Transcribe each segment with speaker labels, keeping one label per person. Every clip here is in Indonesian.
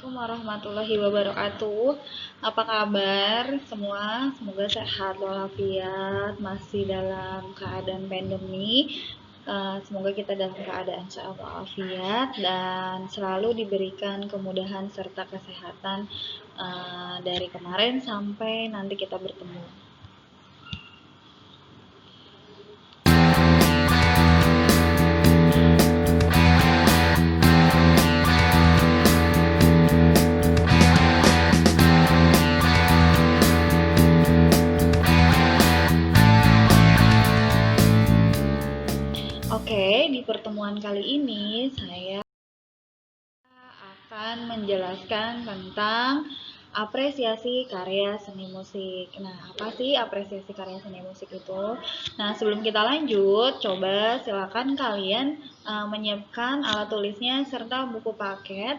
Speaker 1: Assalamualaikum warahmatullahi wabarakatuh. Apa kabar semua? Semoga sehat walafiat, masih dalam keadaan pandemi. Semoga kita dalam keadaan sehat walafiat dan selalu diberikan kemudahan serta kesehatan dari kemarin sampai nanti kita bertemu. Oke, di pertemuan kali ini saya akan menjelaskan tentang apresiasi karya seni musik. Nah, apa sih apresiasi karya seni musik itu? Nah, sebelum kita lanjut, coba silakan kalian menyiapkan alat tulisnya serta buku paket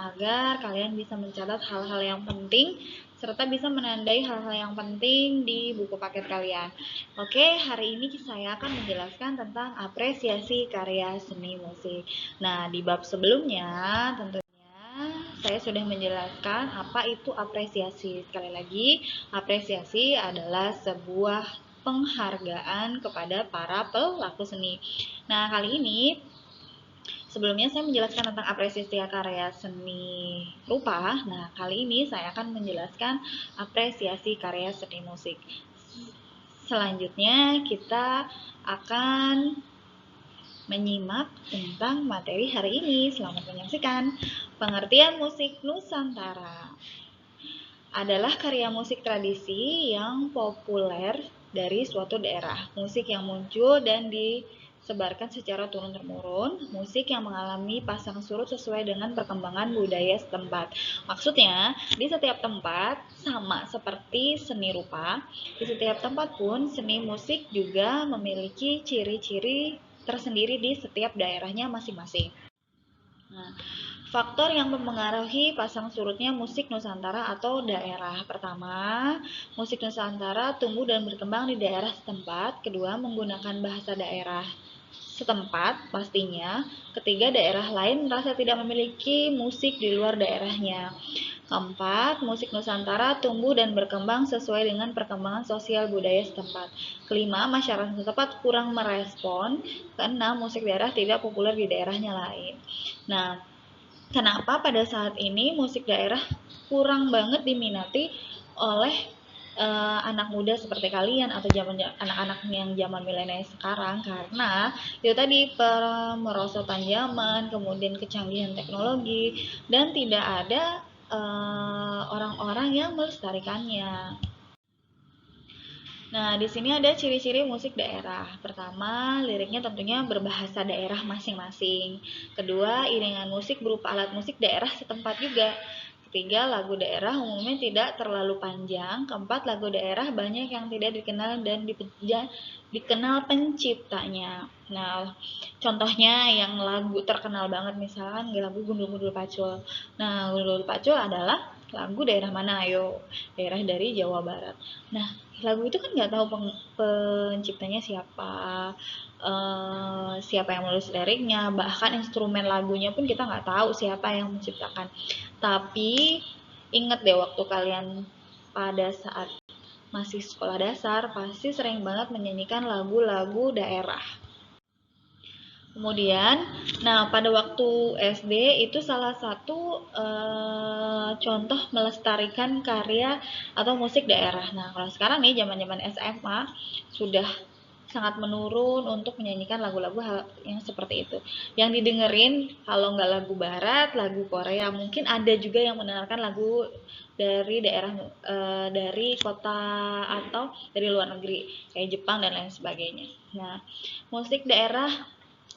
Speaker 1: agar kalian bisa mencatat hal-hal yang penting serta bisa menandai hal-hal yang penting di buku paket kalian. Oke, hari ini saya akan menjelaskan tentang apresiasi karya seni musik. Nah, di bab sebelumnya tentunya saya sudah menjelaskan apa itu apresiasi. Sekali lagi, apresiasi adalah sebuah penghargaan kepada para pelaku seni. Nah, kali ini sebelumnya saya menjelaskan tentang apresiasi karya seni rupa. Nah, kali ini saya akan menjelaskan apresiasi karya seni musik. Selanjutnya kita akan menyimak tentang materi hari ini. Selamat menyaksikan. Pengertian musik Nusantara adalah karya musik tradisi yang populer dari suatu daerah. Musik yang muncul dan disebarkan secara turun-temurun, musik yang mengalami pasang surut sesuai dengan perkembangan budaya setempat. Maksudnya, di setiap tempat sama seperti seni rupa, di setiap tempat pun seni musik juga memiliki ciri-ciri tersendiri di setiap daerahnya masing-masing. Nah, faktor yang mempengaruhi pasang surutnya musik Nusantara atau daerah. Pertama, musik Nusantara tumbuh dan berkembang di daerah setempat. Kedua, menggunakan bahasa daerah setempat pastinya. Ketiga, daerah lain merasa tidak memiliki musik di luar daerahnya. Keempat, musik Nusantara tumbuh dan berkembang sesuai dengan perkembangan sosial budaya setempat. Kelima, masyarakat setempat kurang merespon. Keenam, musik daerah tidak populer di daerahnya lain. Nah, kenapa pada saat ini musik daerah kurang banget diminati oleh anak muda seperti kalian atau anak-anak yang zaman milenial sekarang? Karena itu tadi pemerosotan zaman, kemudian kecanggihan teknologi, dan tidak ada orang-orang yang melestarikannya. Nah, di sini ada ciri-ciri musik daerah. Pertama, liriknya tentunya berbahasa daerah masing-masing. Kedua, iringan musik berupa alat musik daerah setempat juga. Ketiga, lagu daerah umumnya tidak terlalu panjang. Keempat, lagu daerah banyak yang tidak dikenal dan dikenal penciptanya. Nah, contohnya yang lagu terkenal banget misalkan lagu Gundul-Gundul Pacul. Nah, Gundul Pacul adalah lagu daerah mana? Ayo, daerah dari Jawa Barat. Nah, lagu itu kan nggak tahu penciptanya siapa, siapa yang menulis liriknya, bahkan instrumen lagunya pun kita nggak tahu siapa yang menciptakan. Tapi inget deh waktu kalian pada saat masih sekolah dasar pasti sering banget menyanyikan lagu-lagu daerah. Kemudian, nah pada waktu SD itu salah satu contoh melestarikan karya atau musik daerah. Nah kalau sekarang nih zaman-zaman SMA sudah sangat menurun untuk menyanyikan lagu-lagu yang seperti itu. Yang didengerin kalau nggak lagu barat, lagu Korea, mungkin ada juga yang mendengarkan lagu dari daerah dari kota atau dari luar negeri kayak Jepang dan lain sebagainya. Nah, musik daerah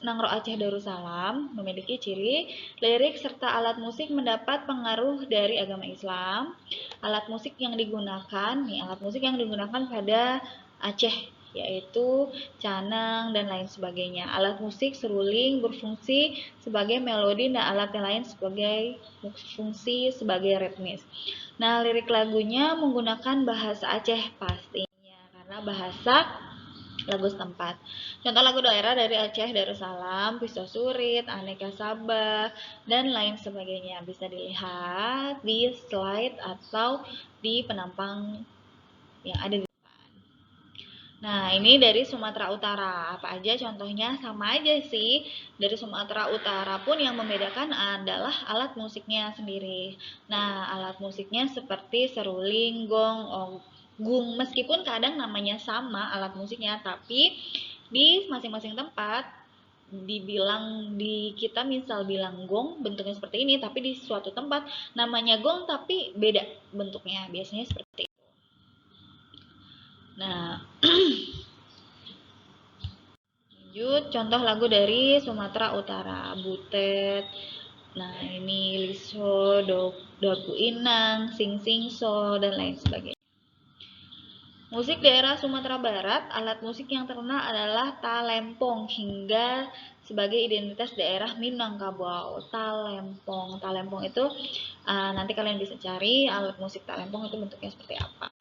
Speaker 1: Nangro Aceh Darussalam memiliki ciri lirik serta alat musik mendapat pengaruh dari agama Islam. Alat musik yang digunakan pada Aceh yaitu canang dan lain sebagainya. Alat musik seruling berfungsi sebagai melodi dan alat yang lain sebagai fungsi sebagai ritmis. Nah, lirik lagunya menggunakan bahasa Aceh pastinya karena bahasa lagu setempat. Contoh lagu daerah dari Aceh Darussalam, Pisau Surit, Aneka Sabah, dan lain sebagainya. Bisa dilihat di slide atau di penampang yang ada di depan. Nah, ini dari Sumatera Utara. Apa aja contohnya? Sama aja sih. Dari Sumatera Utara pun yang membedakan adalah alat musiknya sendiri. Nah, alat musiknya seperti seruling, gong, gung. Meskipun kadang namanya sama alat musiknya, tapi di masing-masing tempat kita misal bilang gong bentuknya seperti ini, tapi di suatu tempat namanya gong tapi beda bentuknya, biasanya seperti itu. Nah, lanjut contoh lagu dari Sumatera Utara, Butet. Nah, ini Liso, Dagu Inang, Sing Sing So, dan lain sebagainya. Musik daerah Sumatera Barat, alat musik yang terkenal adalah talempong hingga sebagai identitas daerah Minangkabau. Talempong. Talempong itu nanti kalian bisa cari alat musik talempong itu bentuknya seperti apa.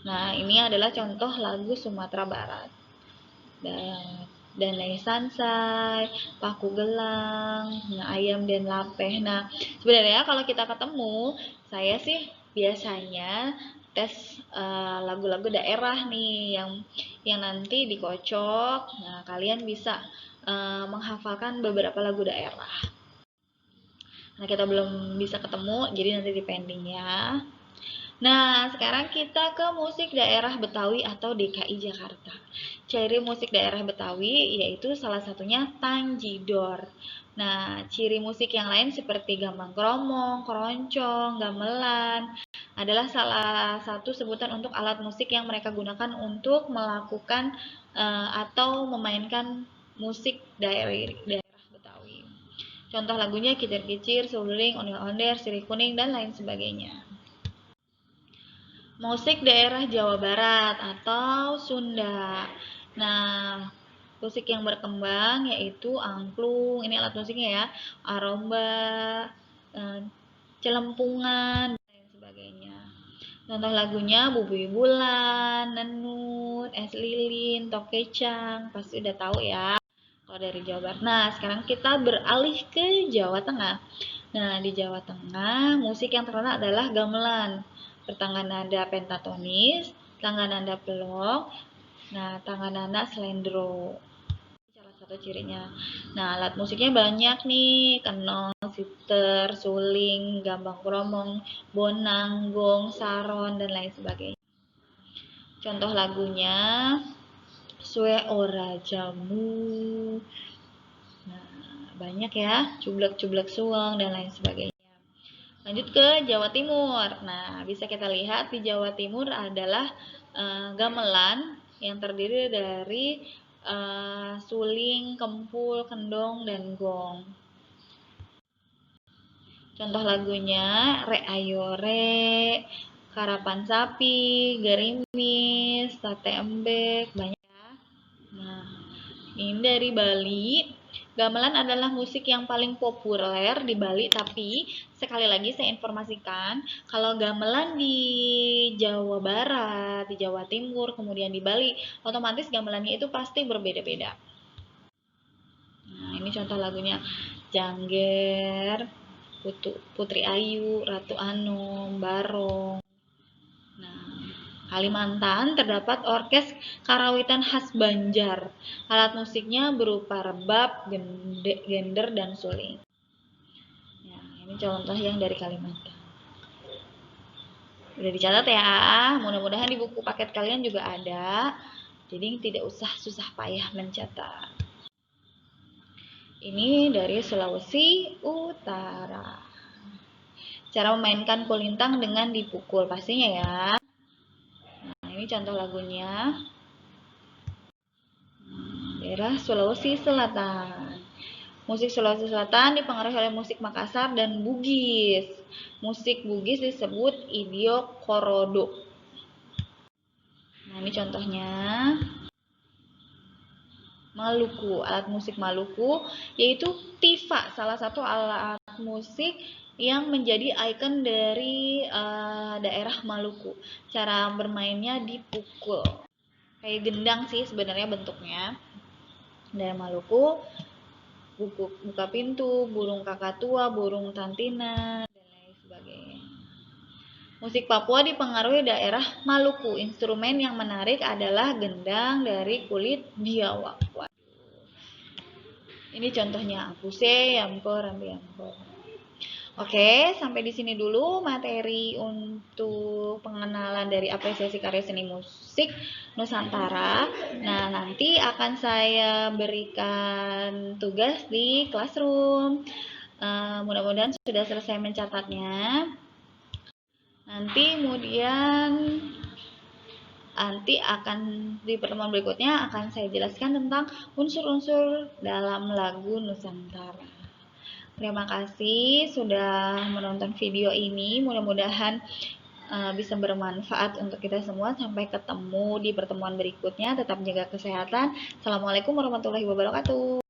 Speaker 1: Nah, ini adalah contoh lagu Sumatera Barat. Dan Lay Sansai, Paku Gelang, Ayam dan Lapeh. Nah, sebenarnya kalau kita ketemu, saya sih biasanya tes lagu-lagu daerah nih yang nanti dikocok. Nah, kalian bisa menghafalkan beberapa lagu daerah. Nah, kita belum bisa ketemu, jadi nanti di pending ya. Nah, sekarang kita ke musik daerah Betawi atau DKI Jakarta. Ciri musik daerah Betawi yaitu salah satunya tanjidor. Nah, ciri musik yang lain seperti gambang kromong, keroncong, gamelan adalah salah satu sebutan untuk alat musik yang mereka gunakan untuk melakukan atau memainkan musik daerah Betawi. Contoh lagunya Kicir-Kicir, Suling, Ondel-Ondel, Sirih Kuning, dan lain sebagainya. Musik daerah Jawa Barat atau Sunda. Nah, musik yang berkembang yaitu angklung, ini alat musiknya ya, aromba, celempungan, dan lain sebagainya. Contoh lagunya Bubui Bulan, Nenut, Es Lilin, Tok Kecang, pasti udah tahu ya kalau dari Jawa Barat. Nah, sekarang kita beralih ke Jawa Tengah. Nah, di Jawa Tengah, musik yang terkenal adalah gamelan. Bertangga nada pentatonis, tangga nada pelok, nah tangga nada slendro. Salah satu cirinya. Nah, alat musiknya banyak nih, kenong, siter, suling, gambang kromong, bonang, gong, saron, dan lain sebagainya. Contoh lagunya Sue Ora Jamu. Nah, banyak ya, cublek-cublek suang, dan lain sebagainya. Lanjut ke Jawa Timur. Nah, bisa kita lihat di Jawa Timur adalah gamelan yang terdiri dari suling, kempul, kendong, dan gong. Contoh lagunya Rek Ayo Rek, Karapan Sapi, Gerimis, Sate Embek, banyak ya. Nah, ini dari Bali. Gamelan adalah musik yang paling populer di Bali, tapi sekali lagi saya informasikan kalau gamelan di Jawa Barat, di Jawa Timur, kemudian di Bali, otomatis gamelannya itu pasti berbeda-beda. Nah, ini contoh lagunya Jangger, Putri Ayu, Ratu Anum, Barong. Nah, Kalimantan terdapat orkes karawitan khas Banjar. Alat musiknya berupa rebab, gender, dan suling. Ya, ini contoh yang dari Kalimantan. Udah dicatat ya, mudah-mudahan di buku paket kalian juga ada. Jadi tidak usah susah payah mencatat. Ini dari Sulawesi Utara. Cara memainkan kulintang dengan dipukul pastinya ya. Ini contoh lagunya daerah Sulawesi Selatan. Musik Sulawesi Selatan dipengaruhi oleh musik Makassar dan Bugis. Musik Bugis disebut idiok korodo. Nah, ini contohnya Maluku, alat musik Maluku yaitu tifa, salah satu alat musik yang menjadi ikon dari daerah Maluku. Cara bermainnya dipukul. kayak gendang sih sebenarnya bentuknya. Dari Maluku, buka pintu, burung kakak tua, burung tantina, dan lain sebagainya. Musik Papua dipengaruhi daerah Maluku. Instrumen yang menarik adalah gendang dari kulit biawak. Ini contohnya akuse, yamko, rambi yamko. Oke, sampai di sini dulu materi untuk pengenalan dari apresiasi karya seni musik Nusantara. Nah, nanti akan saya berikan tugas di classroom. Mudah-mudahan sudah selesai mencatatnya. Nanti akan di pertemuan berikutnya akan saya jelaskan tentang unsur-unsur dalam lagu Nusantara. Terima kasih sudah menonton video ini. Mudah-mudahan bisa bermanfaat untuk kita semua. Sampai ketemu di pertemuan berikutnya. Tetap jaga kesehatan. Assalamualaikum warahmatullahi wabarakatuh.